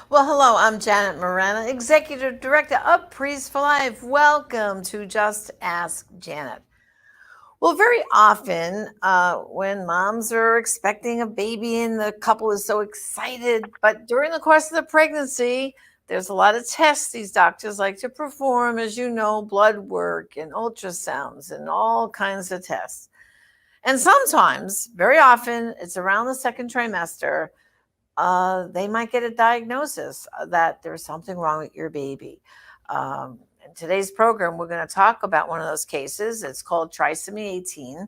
Well, hello, I'm Janet Morana, Executive Director of Priest for Life. Welcome to Just Ask Janet. Well, very often when moms are expecting a baby and the couple is so excited, but during the course of the pregnancy, there's a lot of tests these doctors like to perform, as you know, blood work and ultrasounds and all kinds of tests. And sometimes, very often, it's around the second trimester they might get a diagnosis that there's something wrong with your baby. In today's program, we're going to talk about one of those cases. It's called Trisomy 18.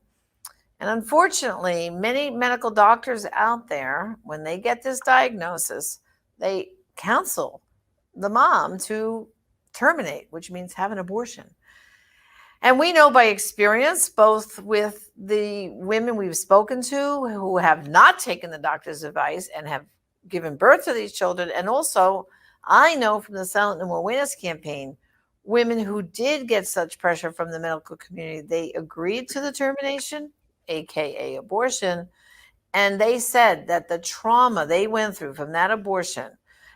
And unfortunately, many medical doctors out there, when they get this diagnosis, they counsel the mom to terminate, which means have an abortion. And we know by experience, both with the women we've spoken to who have not taken the doctor's advice and have given birth to these children, and also I know from the Silent No More Awareness campaign, women who did get such pressure from the medical community, they agreed to the termination, aka abortion, and they said that the trauma they went through from that abortion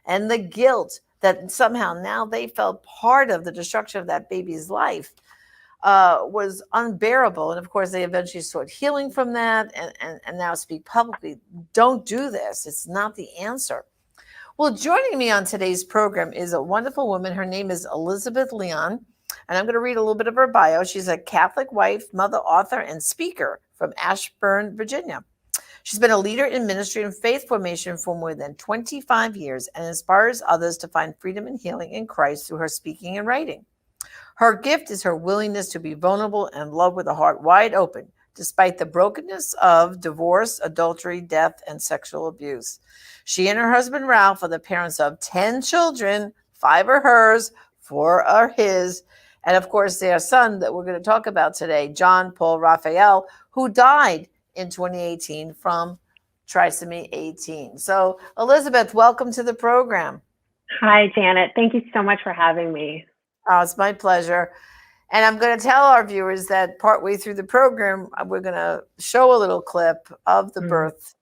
and the guilt that somehow now they felt part of the destruction of that baby's life was unbearable. And of course, they eventually sought healing from that and now speak publicly. Don't do this. It's not the answer. Well, joining me on today's program is a wonderful woman. Her name is Elizabeth Leon. And I'm going to read a little bit of her bio. She's a Catholic wife, mother, author, and speaker from Ashburn, Virginia. She's been a leader in ministry and faith formation for more than 25 years and inspires others to find freedom and healing in Christ through her speaking and writing. Her gift is her willingness to be vulnerable and love with a heart wide open, despite the brokenness of divorce, adultery, death, and sexual abuse. She and her husband Ralph are the parents of 10 children. 5 are hers, 4 are his. And of course, their son that we're going to talk about today, John Paul Raphael, who died in 2018 from trisomy 18. So, Elizabeth, welcome to the program. Hi, Janet. Thank you so much for having me. Oh, it's my pleasure. And I'm going to tell our viewers that partway through the program, we're going to show a little clip of the Mm-hmm. birth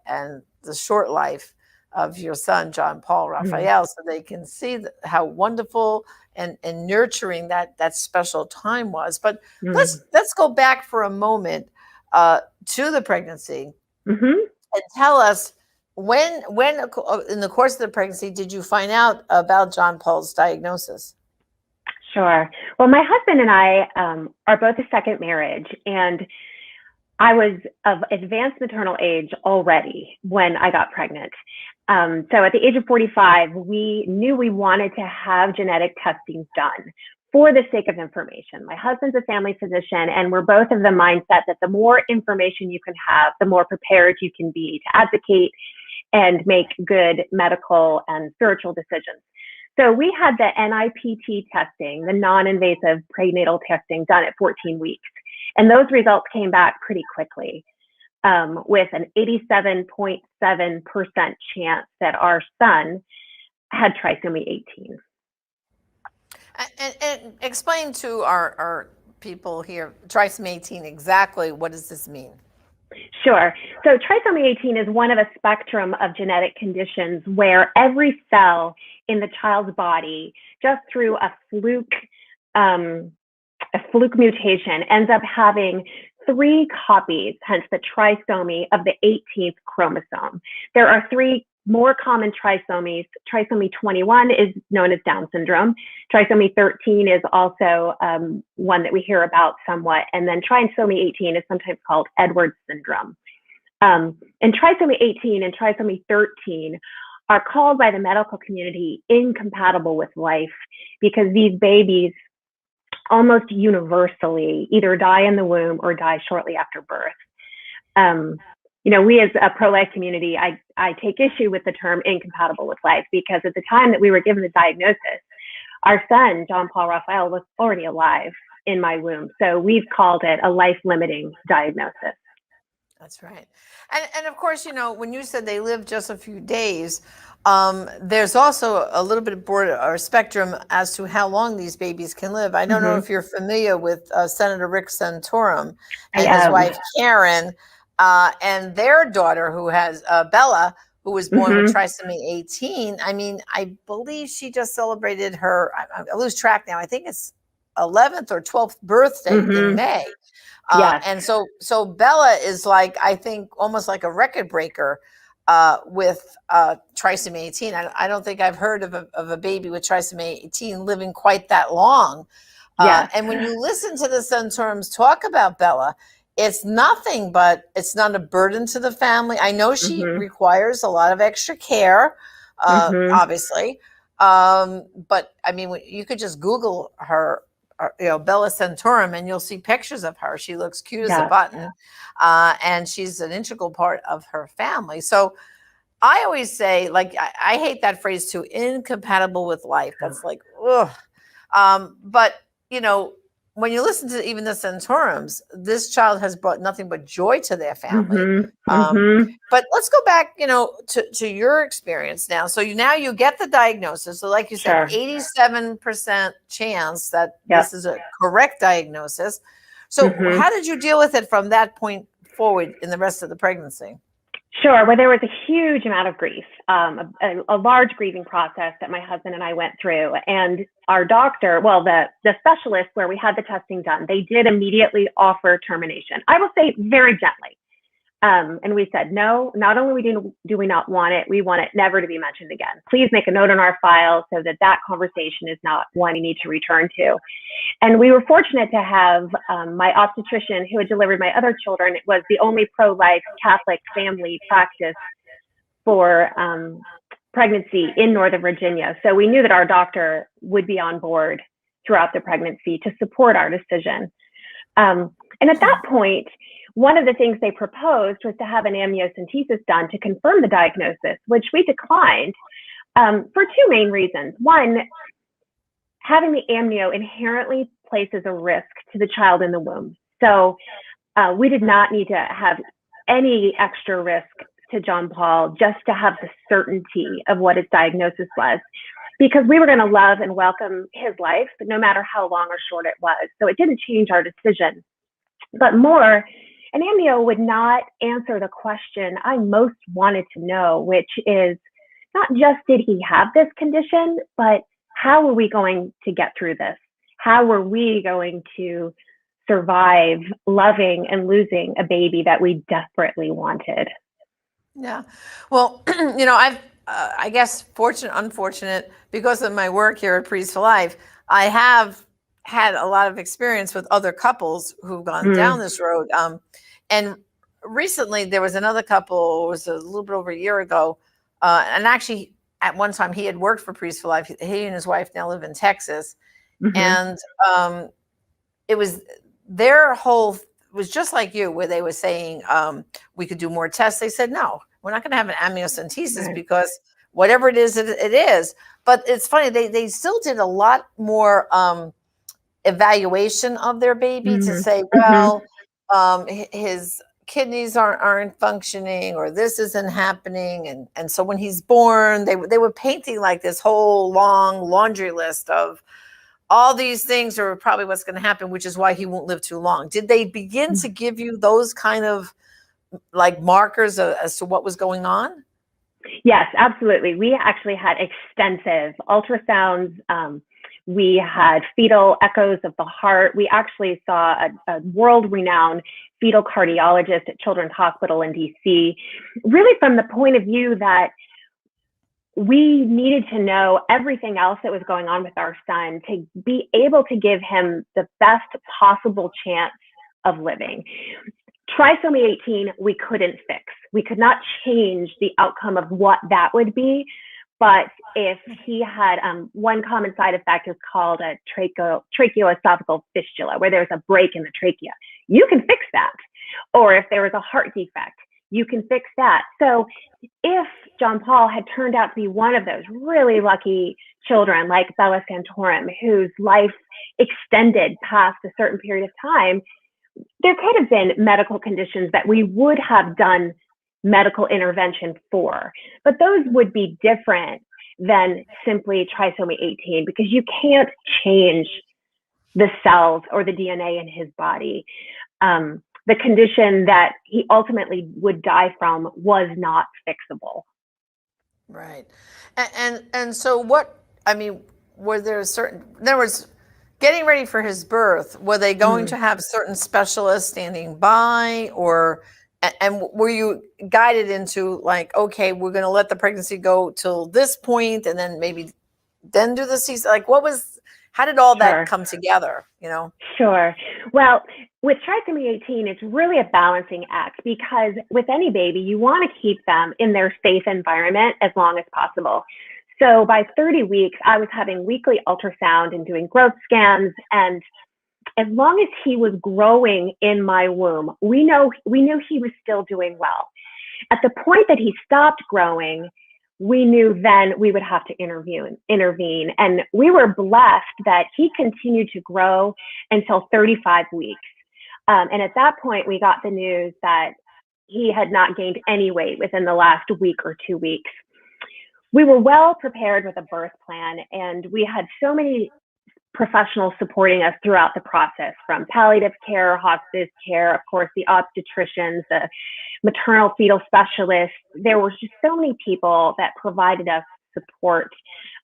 and the short life of your son, John Paul Mm-hmm. Raphael, so they can see how wonderful and nurturing that special time was. But let's go back for a moment to the pregnancy Mm-hmm. and tell us when in the course of the pregnancy did you find out about John Paul's diagnosis? Sure. Well, my husband and I are both a second marriage, and I was of advanced maternal age already when I got pregnant. So at the age of 45, we knew we wanted to have genetic testing done for the sake of information. My husband's a family physician, and we're both of the mindset that the more information you can have, the more prepared you can be to advocate and make good medical and spiritual decisions. So we had the NIPT testing, the non-invasive prenatal testing, done at 14 weeks. And those results came back pretty quickly with an 87.7% chance that our son had trisomy 18. And explain to our people here, trisomy 18, exactly what does this mean? Sure. So trisomy 18 is one of a spectrum of genetic conditions where every cell in the child's body, just through a fluke mutation, ends up having 3 copies, hence the trisomy of the 18th chromosome. There are 3 more common trisomies. Trisomy 21 is known as Down syndrome. Trisomy 13 is also one that we hear about somewhat. And then trisomy 18 is sometimes called Edwards syndrome. And trisomy 18 and trisomy 13 are called by the medical community incompatible with life because these babies almost universally either die in the womb or die shortly after birth. We as a pro-life community, I take issue with the term incompatible with life because at the time that we were given the diagnosis, our son, John Paul Raphael, was already alive in my womb. So we've called it a life-limiting diagnosis. That's right. And of course, when you said they lived just a few days, there's also a little bit of border or spectrum as to how long these babies can live. I don't know if you're familiar with Senator Rick Santorum and his wife Karen, and their daughter, who has Bella, who was born with trisomy 18. I mean, I believe she just celebrated her, I lose track now, I think it's 11th or 12th birthday in May. Yes. And so Bella is like, I think almost like a record breaker with trisomy 18. I don't think I've heard of a baby with trisomy 18 living quite that long. Yes. And when you listen to the Centurions talk about Bella, it's nothing but it's not a burden to the family. I know she requires a lot of extra care, obviously. But I mean, you could just Google her, Bella Centaurum, and you'll see pictures of her. She looks cute as a button, and she's an integral part of her family. So I always say, like, I hate that phrase too, incompatible with life. That's like, ugh. But, when you listen to even the Centurions, this child has brought nothing but joy to their family. But let's go back, to your experience now. So now you get the diagnosis. So like you said, 87% chance that this is a correct diagnosis. So how did you deal with it from that point forward in the rest of the pregnancy? Sure. Well, there was a huge amount of grief, a large grieving process that my husband and I went through. And our doctor, well, the specialist where we had the testing done, they did immediately offer termination. I will say very gently. And we said, no, not only do we not want it, we want it never to be mentioned again. Please make a note on our file so that conversation is not one you need to return to. And we were fortunate to have my obstetrician who had delivered my other children. It was the only pro-life Catholic family practice for pregnancy in Northern Virginia. So we knew that our doctor would be on board throughout the pregnancy to support our decision. And at that point, one of the things they proposed was to have an amniocentesis done to confirm the diagnosis, which we declined for two main reasons. One, having the amnio inherently places a risk to the child in the womb. So we did not need to have any extra risk to John Paul just to have the certainty of what his diagnosis was, because we were going to love and welcome his life, no matter how long or short it was. So it didn't change our decision. But more, an amnio would not answer the question I most wanted to know, which is not just did he have this condition, but how are we going to get through this? How are we going to survive loving and losing a baby that we desperately wanted? Yeah. Well, I guess fortunate, unfortunate, because of my work here at Priest for Life, I have had a lot of experience with other couples who've gone down this road. And recently there was another couple, it was a little bit over a year ago. And actually at one time he had worked for Priest for Life. He and his wife now live in Texas. And it was their whole, was just like you, where they were saying we could do more tests. They said, no, we're not going to have an amniocentesis because whatever it is, it is. But it's funny, they still did a lot more evaluation of their baby to say, well, his kidneys aren't functioning, or this isn't happening. And so when he's born, they were painting like this whole long laundry list of all these things are probably what's going to happen, which is why he won't live too long. Did they begin to give you those kind of like markers as to what was going on? Yes, absolutely. We actually had extensive ultrasounds. We had fetal echoes of the heart. We actually saw a world-renowned fetal cardiologist at Children's Hospital in DC, really from the point of view that we needed to know everything else that was going on with our son to be able to give him the best possible chance of living. Trisomy 18, we couldn't fix. We could not change the outcome of what that would be. But if he had one common side effect is called a tracheoesophageal fistula, where there's a break in the trachea, you can fix that. Or if there was a heart defect, you can fix that. So if John Paul had turned out to be one of those really lucky children like Bella Centaurum, whose life extended past a certain period of time, there could have been medical conditions that we would have done medical intervention for, but those would be different than simply trisomy 18, because you can't change the cells or the DNA in his body. The condition that he ultimately would die from was not fixable. Right. And so what, I mean, were there certain, in other words, getting ready for his birth, were they going Mm, to have certain specialists standing by, or, and were you guided into like, okay, we're going to let the pregnancy go till this point and then maybe then do the C, like what was, how did all that sure. come together, you know? Sure. Well, with trisomy 18, it's really a balancing act because with any baby, you want to keep them in their safe environment as long as possible. So by 30 weeks, I was having weekly ultrasound and doing growth scans. And as long as he was growing in my womb, we knew he was still doing well. At the point that he stopped growing, we knew then we would have to intervene. And we were blessed that he continued to grow until 35 weeks. And at that point, we got the news that he had not gained any weight within the last week or 2 weeks. We were well prepared with a birth plan, and we had so many professionals supporting us throughout the process, from palliative care, hospice care, of course, the obstetricians, the maternal fetal specialists. There were just so many people that provided us support.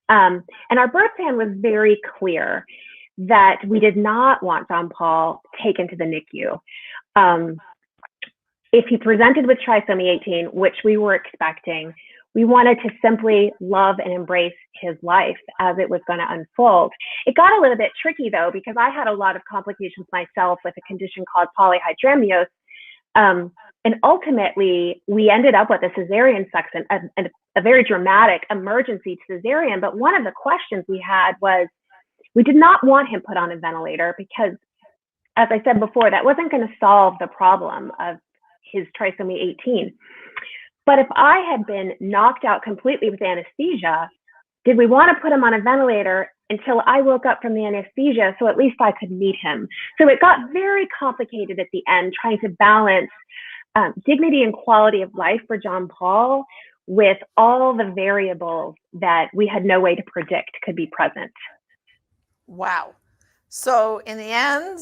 And our birth plan was very clear that we did not want John Paul taken to the NICU. If he presented with trisomy 18, which we were expecting, we wanted to simply love and embrace his life as it was going to unfold. It got a little bit tricky, though, because I had a lot of complications myself with a condition called polyhydramnios. And ultimately, we ended up with a cesarean section, a very dramatic emergency cesarean. But one of the questions we had was, we did not want him put on a ventilator because, as I said before, that wasn't going to solve the problem of his trisomy 18. But if I had been knocked out completely with anesthesia, did we want to put him on a ventilator until I woke up from the anesthesia so at least I could meet him? So it got very complicated at the end, trying to balance dignity and quality of life for John Paul with all the variables that we had no way to predict could be present. Wow. So in the end,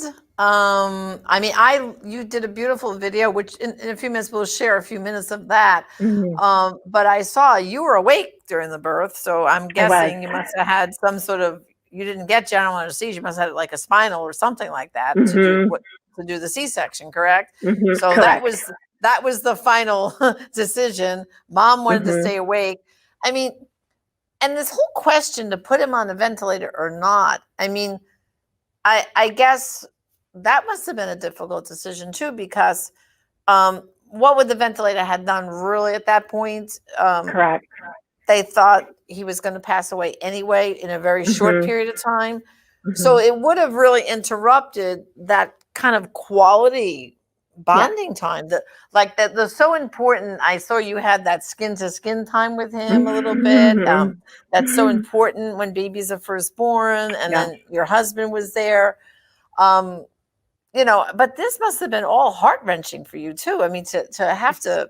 you did a beautiful video, which in a few minutes we'll share a few minutes of that. Mm-hmm. But I saw you were awake during the birth, so I'm I was. guessing you must have had some sort of. You didn't get general anesthesia; you must have had like a spinal or something like that Mm-hmm. to do the C-section, correct? Mm-hmm. So Correct. that was the final decision. Mom wanted to Mm-hmm. stay awake. I mean, and this whole question to put him on a ventilator or not. I mean. I guess that must have been a difficult decision too, because what would the ventilator have done really at that point? Correct. They thought he was going to pass away anyway in a very short Mm-hmm. period of time. So Mm-hmm. it would have really interrupted that kind of quality Yeah. bonding time that the so important. I saw you had that skin to skin time with him a little bit. That's so Mm-hmm. important when babies are first born, and Yeah. then your husband was there. Um, but this must have been all heart wrenching for you too. I mean, to have to,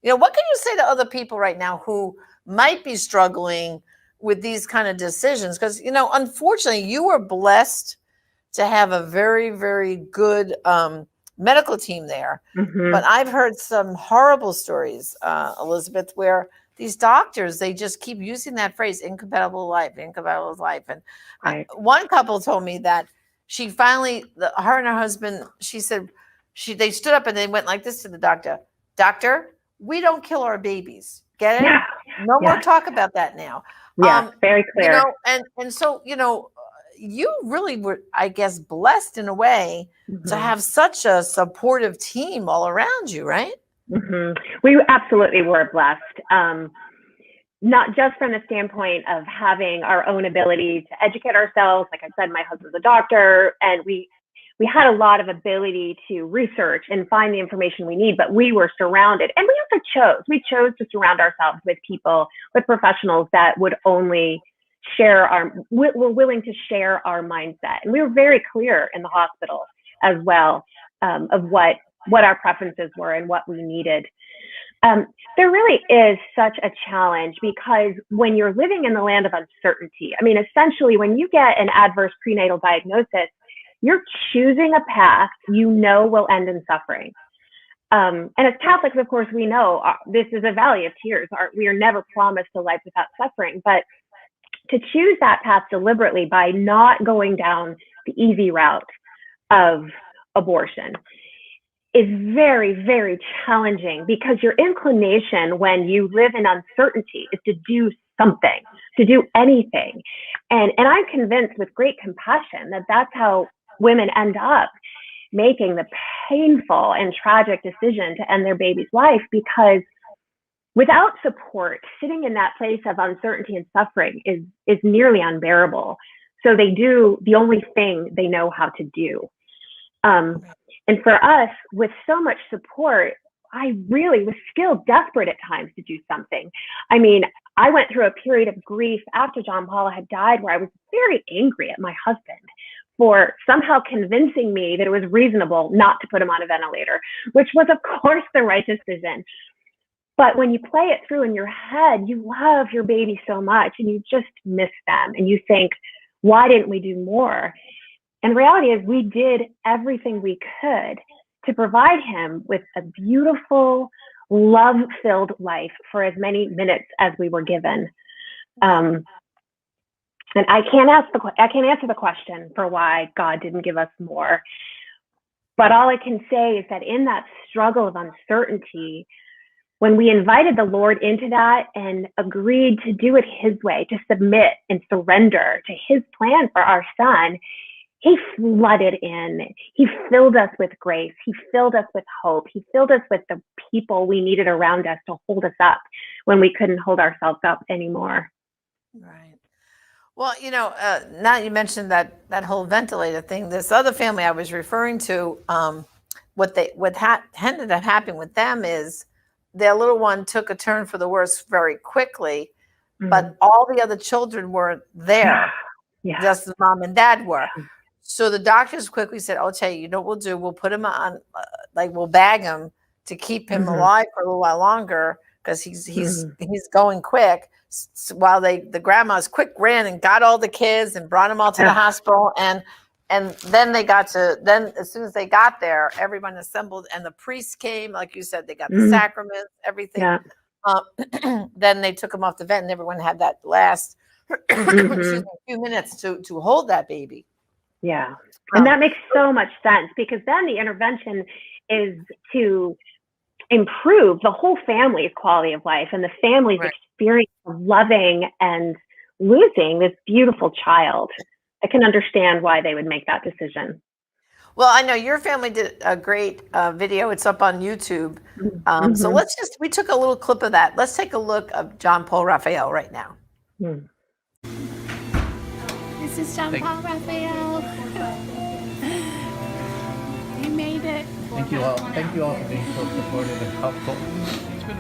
what can you say to other people right now who might be struggling with these kind of decisions? Because, unfortunately, you were blessed to have a very, very good medical team there. Mm-hmm. But I've heard some horrible stories, Elizabeth, where these doctors, they just keep using that phrase, incompatible life, incompatible life. And Right. one couple told me that she finally, her and her husband, she said, they stood up and they went like this to the doctor. Doctor, we don't kill our babies. Get it? Yeah. No more Yeah. talk about that now. Yeah. Very clear. And so, you really were, I guess, blessed in a way to Mm-hmm. have such a supportive team all around you, right? Mm-hmm. We absolutely were blessed. Not just from the standpoint of having our own ability to educate ourselves. Like I said, my husband's a doctor, and we had a lot of ability to research and find the information we need, but we were surrounded, and we chose to surround ourselves with people, with professionals that would only were willing to share our mindset. And we were very clear in the hospital as well of what our preferences were and what we needed. There really is such a challenge because when you're living in the land of uncertainty, I mean, essentially, when you get an adverse prenatal diagnosis, you're choosing a path you know will end in suffering. And as Catholics, of course, we know this is a valley of tears. We are never promised a life without suffering. But to choose that path deliberately by not going down the easy route of abortion is very, very challenging, because your inclination when you live in uncertainty is to do something, to do anything. And I'm convinced with great compassion that that's how women end up making the painful and tragic decision to end their baby's life, because without support, sitting in that place of uncertainty and suffering is nearly unbearable. So they do the only thing they know how to do. And for us, with so much support, I really was still desperate at times to do something. I mean, I went through a period of grief after John Paul had died where I was very angry at my husband for somehow convincing me that it was reasonable not to put him on a ventilator, which was, of course, the right decision. But when you play it through in your head, you love your baby so much and you just miss them. And you think, why didn't we do more? And the reality is we did everything we could to provide him with a beautiful, love-filled life for as many minutes as we were given. And I can't answer the question for why God didn't give us more. But all I can say is that in that struggle of uncertainty, when we invited the Lord into that and agreed to do it his way, to submit and surrender to his plan for our son, he flooded in. He filled us with grace. He filled us with hope. He filled us with the people we needed around us to hold us up when we couldn't hold ourselves up anymore. Right. Well, now you mentioned that whole ventilator thing. This other family I was referring to, what ended up happening with them is their little one took a turn for the worse very quickly, but all the other children weren't there. Yeah. Just the mom and dad were. So the doctors quickly said, "I'll tell you, you know what we'll do? We'll put him on, we'll bag him to keep him alive for a little while longer, because he's going quick." So while the grandmas quick ran and got all the kids and brought them all to the hospital, and then as soon as they got there, everyone assembled and the priest came, like you said, they got the sacraments, everything. Yeah. Then they took him off the vent, and everyone had that last excuse me, few minutes to hold that baby. Yeah. And that makes so much sense, because then the intervention is to improve the whole family's quality of life and the family's experience of loving and losing this beautiful child. I can understand why they would make that decision. Well, I know your family did a great video. It's up on YouTube. So we took a little clip of that. Let's take a look of John Paul Raphael right now. This is John Paul Raphael. You made it. Thank you all. Thank you all for being so supportive and helpful. It's been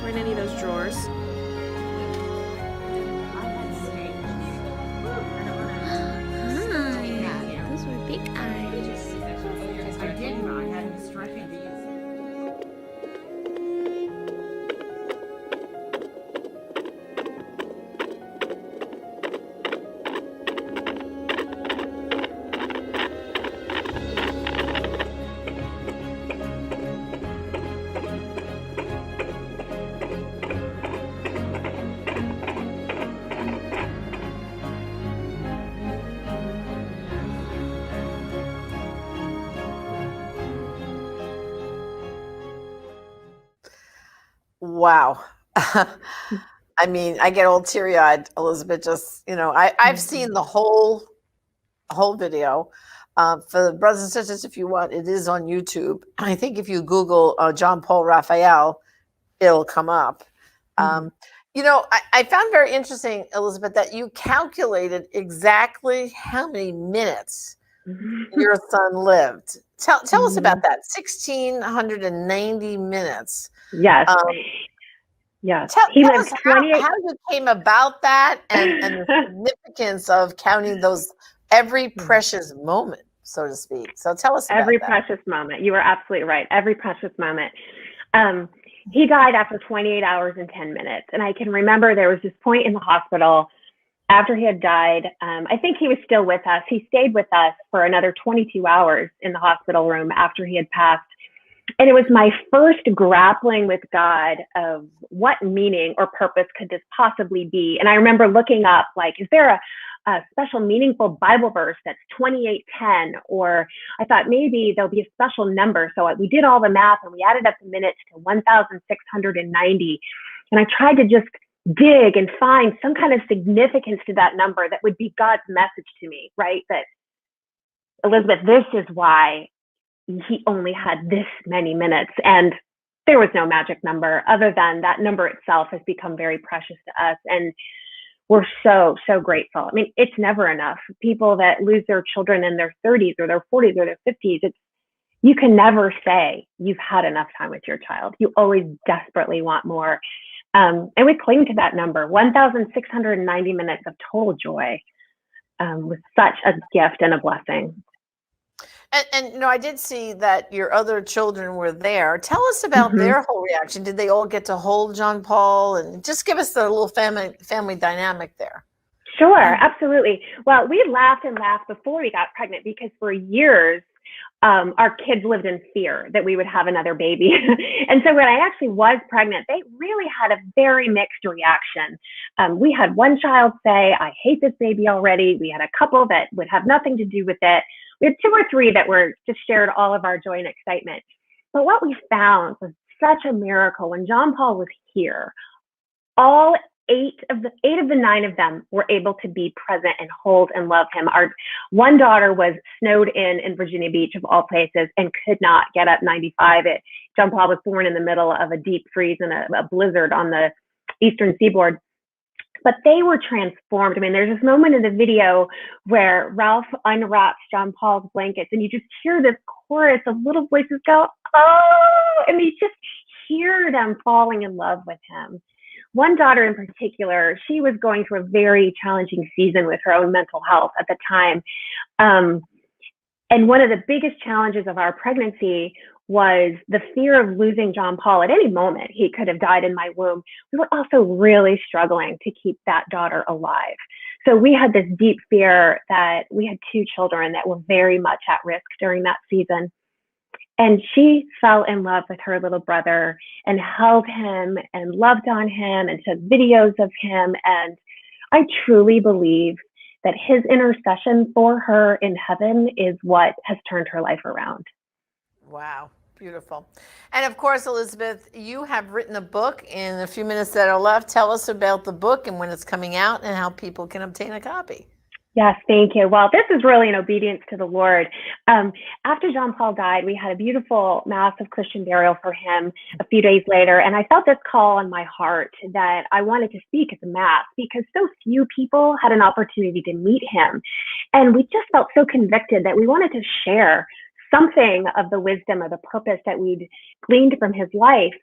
Were in any of those drawers? Those were big eyes. I did. I had him stretching these. Wow. I mean, I get all teary-eyed, Elizabeth. Just I've seen the whole video. For the brothers and sisters, if you want, it is on YouTube. I think if you Google John Paul Raphael, it'll come up. Mhm. I found very interesting, Elizabeth, that you calculated exactly how many minutes Mhm. your son lived. Tell us about Mhm. that. 1,690 minutes. Yes. Um, Yes. tell He tell lived us 28. how you came about that and the significance of counting those every precious moment, so to speak. So tell us about Every that. precious moment. You are absolutely right. Every precious moment. Um, he died after 28 hours and 10 minutes. And I can remember there was this point in the hospital after he had died. I think he was still with us. He stayed with us for another 22 hours in the hospital room after he had passed. And it was my first grappling with God of what meaning or purpose could this possibly be. And I remember looking up, like, is there a special meaningful Bible verse that's 28:10? Or I thought maybe there'll be a special number. So we did all the math and we added up the minutes to 1,690. And I tried to just dig and find some kind of significance to that number that would be God's message to me, right? That, Elizabeth, this is why he only had this many minutes. And there was no magic number other than that number itself has become very precious to us. And we're so, so grateful. I mean, it's never enough. People that lose their children in their 30s or their 40s or their 50s, you can never say you've had enough time with your child. You always desperately want more. And we cling to that number. 1,690 minutes of total joy was such a gift and a blessing. And I did see that your other children were there. Tell us about Mm-hmm. their whole reaction. Did they all get to hold John Paul? And just give us the little family dynamic there. Sure, absolutely. Well, we laughed and laughed before we got pregnant because for years, our kids lived in fear that we would have another baby. And so when I actually was pregnant, they really had a very mixed reaction. We had one child say, I hate this baby already. We had a couple that would have nothing to do with it. We had two or three that were just shared all of our joy and excitement. But what we found was such a miracle. When John Paul was here, all eight of the nine of them were able to be present and hold and love him. Our one daughter was snowed in Virginia Beach, of all places, and could not get up 95. John Paul was born in the middle of a deep freeze and a blizzard on the eastern seaboard. But they were transformed. I mean, there's this moment in the video where Ralph unwraps John Paul's blankets, and you just hear this chorus of little voices go, oh, and you just hear them falling in love with him. One daughter in particular, she was going through a very challenging season with her own mental health at the time. And one of the biggest challenges of our pregnancy was the fear of losing John Paul at any moment. He could have died in my womb. We were also really struggling to keep that daughter alive. So we had this deep fear that we had two children that were very much at risk during that season. And she fell in love with her little brother and held him and loved on him and took videos of him. And I truly believe that his intercession for her in heaven is what has turned her life around. Wow, beautiful. And of course, Elizabeth, you have written a book. In a few minutes that are left, tell us about the book and when it's coming out and how people can obtain a copy. Yes, thank you. Well, this is really an obedience to the Lord. After John Paul died, we had a beautiful mass of Christian burial for him a few days later. And I felt this call on my heart that I wanted to speak at the mass because so few people had an opportunity to meet him. And we just felt so convicted that we wanted to share something of the wisdom or the purpose that we'd gleaned from his life.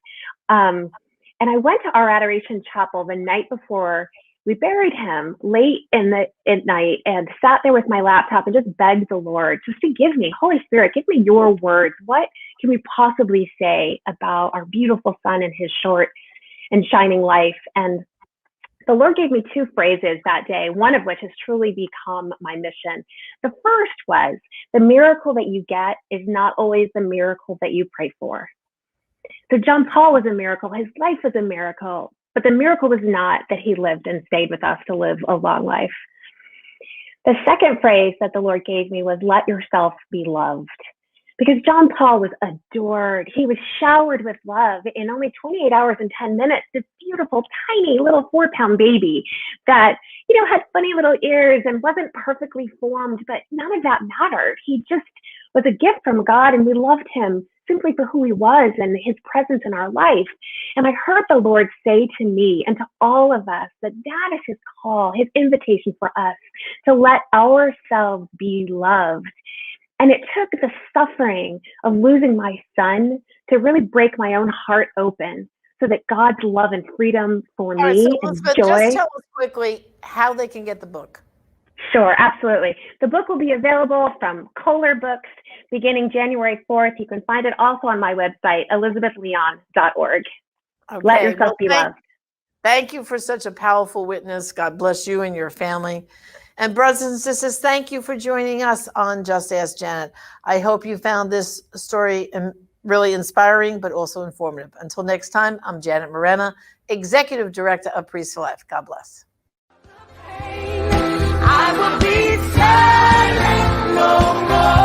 And I went to our adoration chapel the night before we buried him late at night and sat there with my laptop and just begged the Lord just to give me, Holy Spirit, give me your words. What can we possibly say about our beautiful son and his short and shining life? And the Lord gave me two phrases that day, one of which has truly become my mission. The first was, the miracle that you get is not always the miracle that you pray for. So John Paul was a miracle. His life was a miracle. But the miracle was not that he lived and stayed with us to live a long life. The second phrase that the Lord gave me was, let yourself be loved. because John Paul was adored. He was showered with love in only 28 hours and 10 minutes. This beautiful, tiny little 4-pound baby that, had funny little ears and wasn't perfectly formed, but none of that mattered. He just was a gift from God, and we loved him simply for who he was and his presence in our life. And I heard the Lord say to me and to all of us that is his call, his invitation for us to let ourselves be loved. And it took the suffering of losing my son to really break my own heart open so that God's love and freedom for All right, me so and Elizabeth, joy. just tell us quickly how they can get the book. Sure, absolutely. The book will be available from Kohler Books beginning January 4th. You can find it also on my website, elizabethleon.org. Okay. Let yourself be loved. Thank you for such a powerful witness. God bless you and your family. And brothers and sisters, thank you for joining us on Just Ask Janet. I hope you found this story really inspiring, but also informative. Until next time, I'm Janet Morena, Executive Director of Priests for Life. God bless. I will be silent no more.